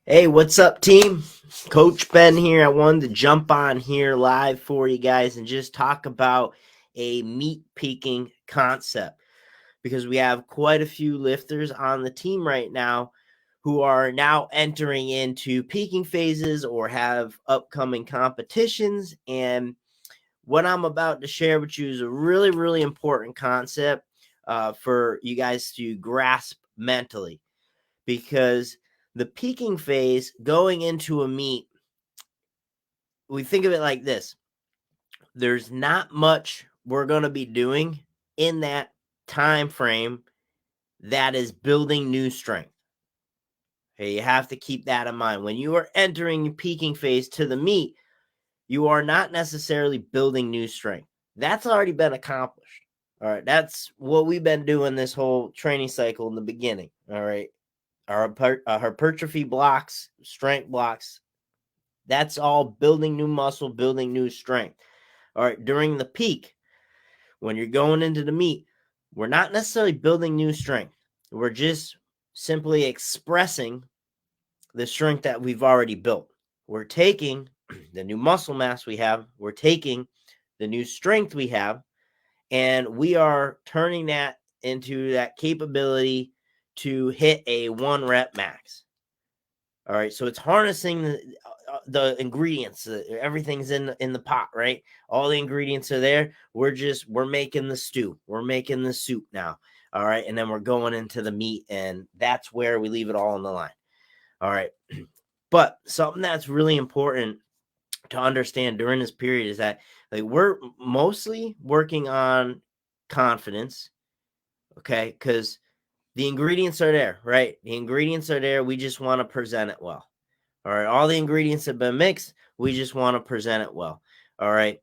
Hey, what's up, team? Coach Ben here. I wanted to jump on here live for you guys and just talk about a meat peaking concept because we have quite a few lifters on the team right now who are now entering into peaking phases or have upcoming competitions. And what I'm about to share with you is a really, really important concept for you guys to grasp mentally because the peaking phase going into a meet, we think of it like this. There's not much we're going to be doing in that time frame that is building new strength. Okay, you have to keep that in mind. When you are entering your peaking phase to the meet, you are not necessarily building new strength. That's already been accomplished. All right, that's what we've been doing this whole training cycle in the beginning. All right, our hypertrophy blocks, strength blocks, that's all building new muscle, building new strength. All right, during the peak, when you're going into the meet, we're not necessarily building new strength. We're just simply expressing the strength that we've already built. We're taking the new muscle mass we have, we're taking the new strength we have, and we are turning that into that capability to hit a 1 rep max. All right, so it's harnessing the ingredients. Everything's in the pot, right? All the ingredients are there. We're making the stew. We're making the soup now. All right, and then we're going into the meat, and that's where we leave it all on the line. All right, but something that's really important to understand during this period is that like we're mostly working on confidence, okay? Because the ingredients are there, right? The ingredients are there. We just want to present it well. All right. All the ingredients have been mixed. We just want to present it well. All right.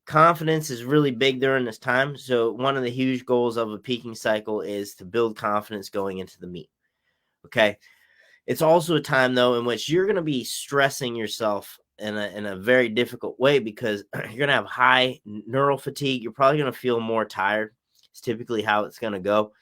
Confidence is really big during this time. So, one of the huge goals of a peaking cycle is to build confidence going into the meet. Okay. It's also a time, though, in which you're going to be stressing yourself in a very difficult way because you're going to have high neural fatigue. You're probably going to feel more tired. It's typically how it's going to go.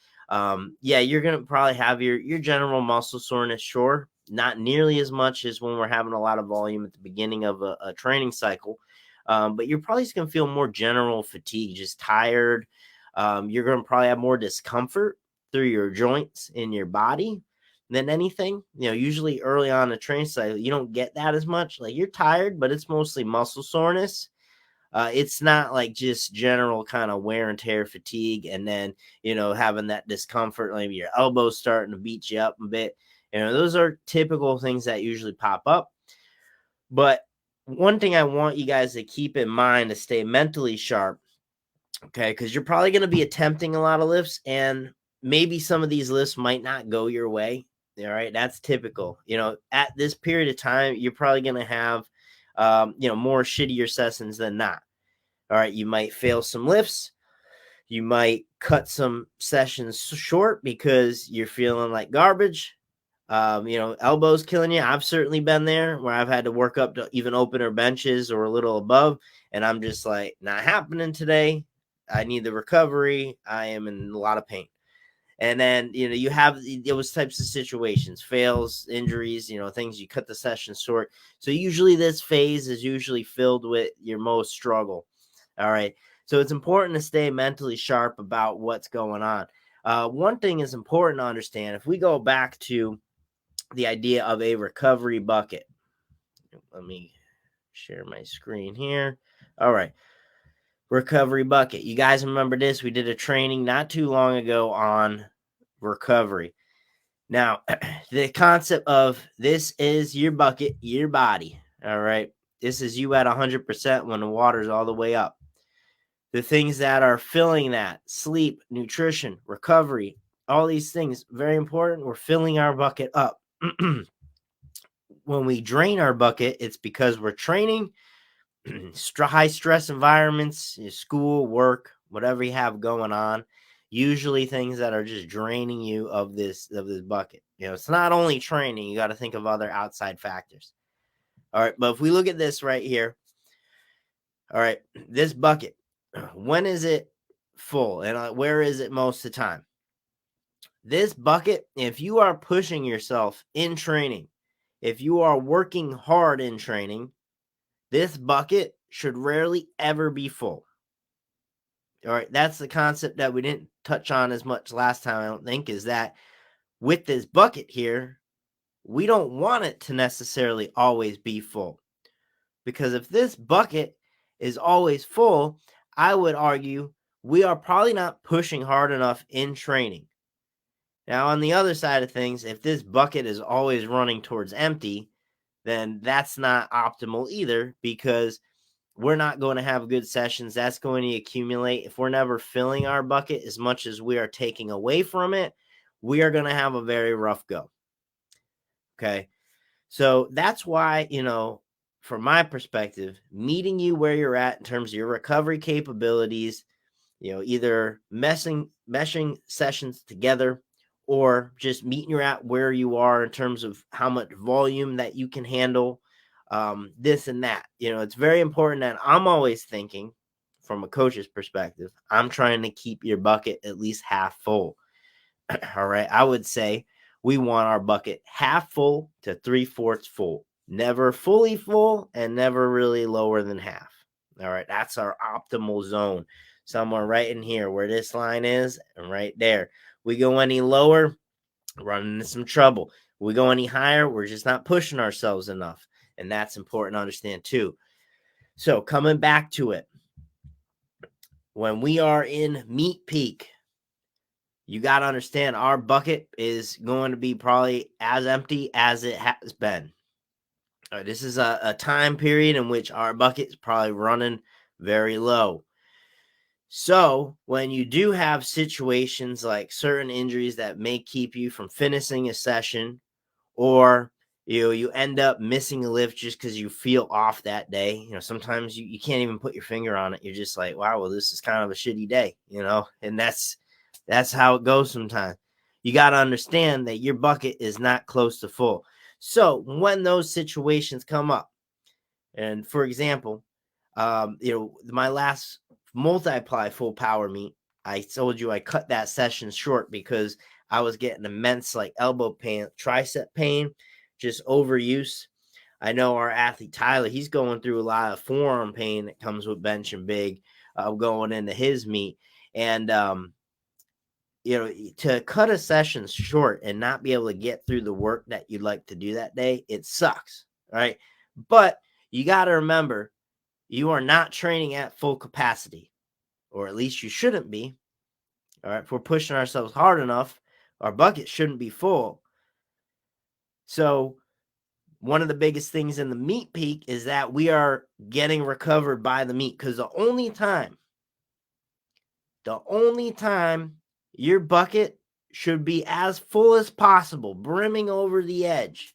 Yeah, you're going to probably have your general muscle soreness, sure, not nearly as much as when we're having a lot of volume at the beginning of a training cycle. But you're probably just going to feel more general fatigue, just tired. You're going to probably have more discomfort through your joints in your body than anything. Usually early on in the training cycle, you don't get that as much. Like you're tired, but it's mostly muscle soreness. It's not like just general kind of wear and tear fatigue, and then having that discomfort, maybe your elbows starting to beat you up a bit. Those are typical things that usually pop up. But one thing I want you guys to keep in mind to stay mentally sharp, okay, because you're probably going to be attempting a lot of lifts, and maybe some of these lifts might not go your way. All right, that's typical. At this period of time, you're probably going to have, more shittier sessions than not. All right, you might fail some lifts. You might cut some sessions short because you're feeling like garbage. Elbows killing you. I've certainly been there where I've had to work up to even opener benches or a little above, and I'm just like, not happening today. I need the recovery. I am in a lot of pain. And then, you have those types of situations, fails, injuries, things you cut the session short. So usually this phase is usually filled with your most struggle. All right. So it's important to stay mentally sharp about what's going on. One thing is important to understand. If we go back to the idea of a recovery bucket, let me share my screen here. All right. Recovery bucket. You guys remember this? We did a training not too long ago on recovery. Now, the concept of this is your bucket, your body. All right. This is you at 100% when the water's all the way up. The things that are filling that, sleep, nutrition, recovery, all these things, very important. We're filling our bucket up. When we drain our bucket, it's because we're training, high stress environments, school, work, whatever you have going on. Usually things that are just draining you of this bucket. It's not only training, you got to think of other outside factors. All right, but if we look at this right here, all right, this bucket, when is it full and where is it most of the time? This bucket, if you are pushing yourself in training, if you are working hard in training, this bucket should rarely ever be full. All right, that's the concept that we didn't touch on as much last time, I don't think, is that with this bucket here, we don't want it to necessarily always be full. Because if this bucket is always full, I would argue we are probably not pushing hard enough in training. Now, on the other side of things, if this bucket is always running towards empty, then that's not optimal either, because we're not going to have good sessions. That's going to accumulate. If we're never filling our bucket as much as we are taking away from it, we are going to have a very rough go. Okay. So that's why, from my perspective, meeting you where you're at in terms of your recovery capabilities, either meshing sessions together, or just meeting you at where you are in terms of how much volume that you can handle, this and that. It's very important that I'm always thinking from a coach's perspective, I'm trying to keep your bucket at least half full. All right. I would say we want our bucket half full to 3/4 full, never fully full and never really lower than half. All right. That's our optimal zone. Somewhere right in here where this line is, and right there. We go any lower, run into some trouble. We go any higher, we're just not pushing ourselves enough. And that's important to understand too. So coming back to it, when we are in meat peak, you got to understand our bucket is going to be probably as empty as it has been. This is a time period in which our bucket is probably running very low. So when you do have situations like certain injuries that may keep you from finishing a session, or you end up missing a lift just because you feel off that day. Sometimes you can't even put your finger on it. You're just like, wow, well, this is kind of a shitty day, and that's how it goes sometimes. You got to understand that your bucket is not close to full. So when those situations come up, and for example, my last multiply full power meet, I told you I cut that session short because I was getting immense elbow pain, tricep pain, just overuse. I know our athlete Tyler, he's going through a lot of forearm pain that comes with benching big, going into his meet. And to cut a session short and not be able to get through the work that you'd like to do that day, it sucks, right? But you got to remember, you are not training at full capacity, or at least you shouldn't be. All right. If we're pushing ourselves hard enough, our bucket shouldn't be full. So one of the biggest things in the meat peak is that we are getting recovered by the meat, because the only time your bucket should be as full as possible, brimming over the edge,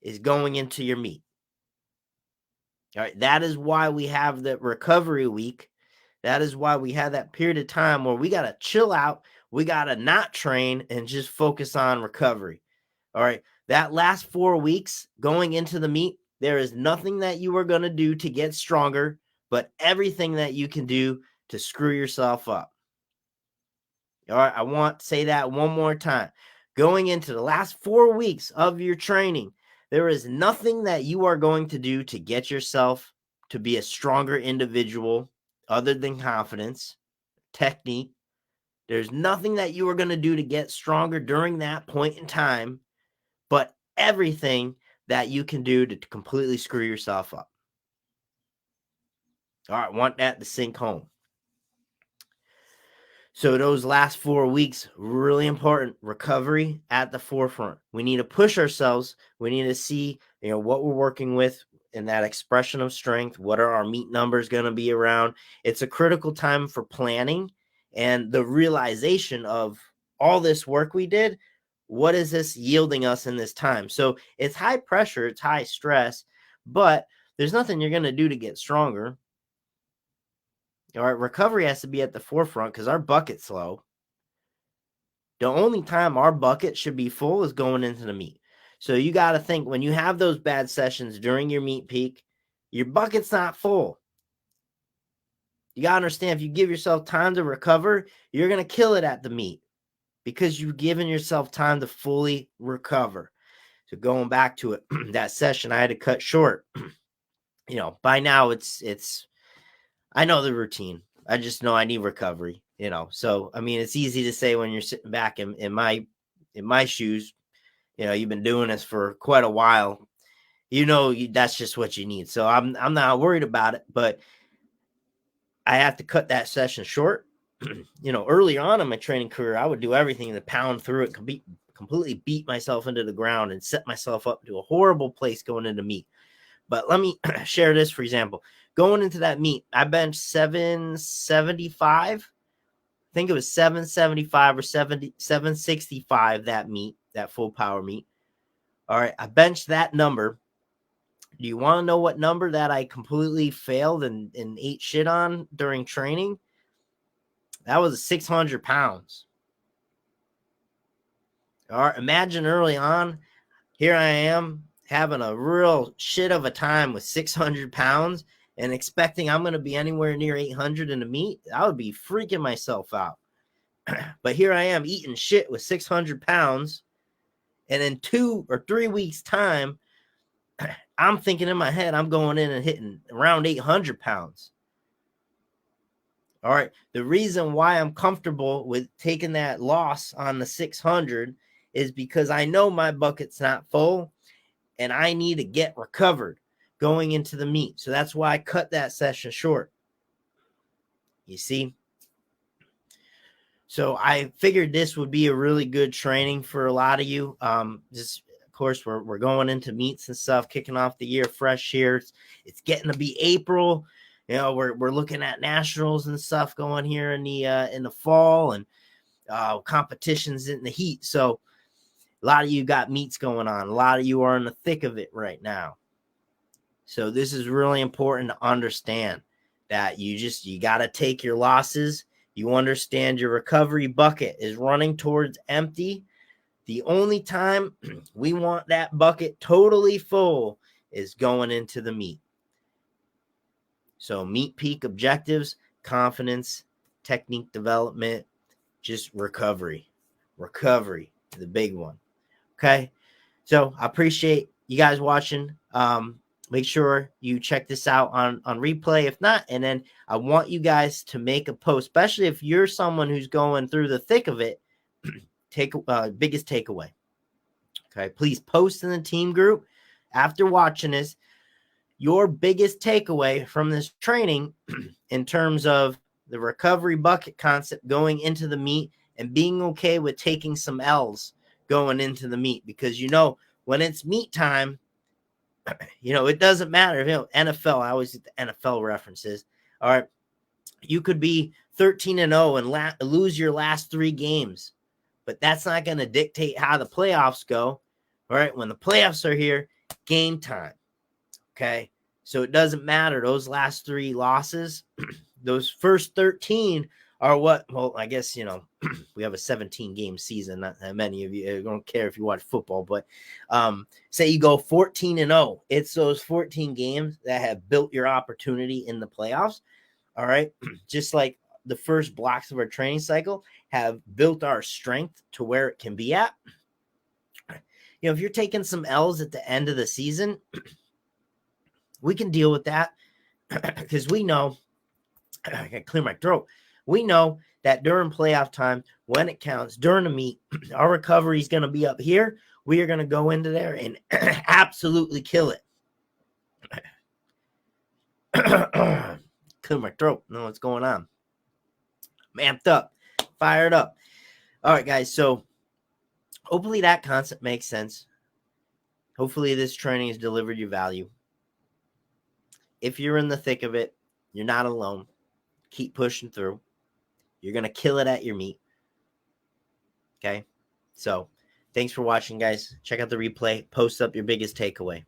is going into your meat. All right. That is why we have the recovery week. That is why we have that period of time where we got to chill out. We got to not train and just focus on recovery. All right. That last 4 weeks going into the meet, there is nothing that you are going to do to get stronger, but everything that you can do to screw yourself up. All right. I want to say that one more time. Going into the last 4 weeks of your training, there is nothing that you are going to do to get yourself to be a stronger individual other than confidence, technique. There's nothing that you are going to do to get stronger during that point in time, but everything that you can do to completely screw yourself up. All right, want that to sink home. So those last 4 weeks, really important. Recovery at the forefront. We need to push ourselves. We need to see, what we're working with in that expression of strength. What are our meet numbers going to be around? It's a critical time for planning and the realization of all this work we did. What is this yielding us in this time? So it's high pressure, it's high stress, but there's nothing you're going to do to get stronger. All right, recovery has to be at the forefront because our bucket's low. The only time our bucket should be full is going into the meet. So you got to think, when you have those bad sessions during your meet peak, your bucket's not full. You got to understand, if you give yourself time to recover, you're going to kill it at the meet because you've given yourself time to fully recover. So going back to it, that session I had to cut short. By now it's I know the routine. I just know I need recovery, So I mean, it's easy to say when you're sitting back in my shoes, you've been doing this for quite a while. That's just what you need. So I'm not worried about it, but I have to cut that session short. Early on in my training career, I would do everything to pound through it, completely beat myself into the ground and set myself up to a horrible place going into meet. But let me share this, for example. Going into that meet, I benched 775. I think it was 775 or 765 that meet, that full power meet. All right, I benched that number. Do you want to know what number that I completely failed and ate shit on during training? That was 600 pounds. All right, imagine early on, here I am having a real shit of a time with 600 pounds and expecting I'm going to be anywhere near 800 in the meet. I would be freaking myself out. But here I am eating shit with 600 pounds. And in 2 or 3 weeks' time, I'm thinking in my head, I'm going in and hitting around 800 pounds. All right. The reason why I'm comfortable with taking that loss on the 600 is because I know my bucket's not full and I need to get recovered going into the meet. So that's why I cut that session short. You see? So I figured this would be a really good training for a lot of you. Just of course, we're going into meets and stuff, kicking off the year fresh here. It's getting to be April. We're looking at nationals and stuff going here in the fall, and competitions in the heat. So a lot of you got meets going on. A lot of you are in the thick of it right now. So this is really important to understand that you got to take your losses. You understand your recovery bucket is running towards empty. The only time we want that bucket totally full is going into the meet. So meet peak objectives, confidence, technique development, just recovery, the big one. Okay. So I appreciate you guys watching. Make sure you check this out on replay. If not, and then I want you guys to make a post, especially if you're someone who's going through the thick of it. Biggest takeaway. Okay. Please post in the team group after watching this, your biggest takeaway from this training in terms of the recovery bucket concept going into the meet and being okay with taking some L's going into the meet, because when it's meet time, it doesn't matter. NFL, I always get the NFL references. All right, you could be 13-0 and lose your last 3 games, but that's not going to dictate how the playoffs go. All right, when the playoffs are here, game time. Okay, so it doesn't matter. Those last 3 losses, those first 13 are what, well, I guess, we have a 17-game season. Not that many of you don't care if you watch football, but say you go 14-0. It's those 14 games that have built your opportunity in the playoffs. All right. Just like the first blocks of our training cycle have built our strength to where it can be at. If you're taking some L's at the end of the season, we can deal with that because we know, I gotta clear my throat. We know that during playoff time, when it counts, during the meet, our recovery is going to be up here. We are going to go into there and absolutely kill it. Clear my throat. Know what's going on. I'm amped up, fired up. All right, guys. So hopefully that concept makes sense. Hopefully this training has delivered you value. If you're in the thick of it, you're not alone. Keep pushing through. You're going to kill it at your meet. Okay. So thanks for watching, guys. Check out the replay. Post up your biggest takeaway.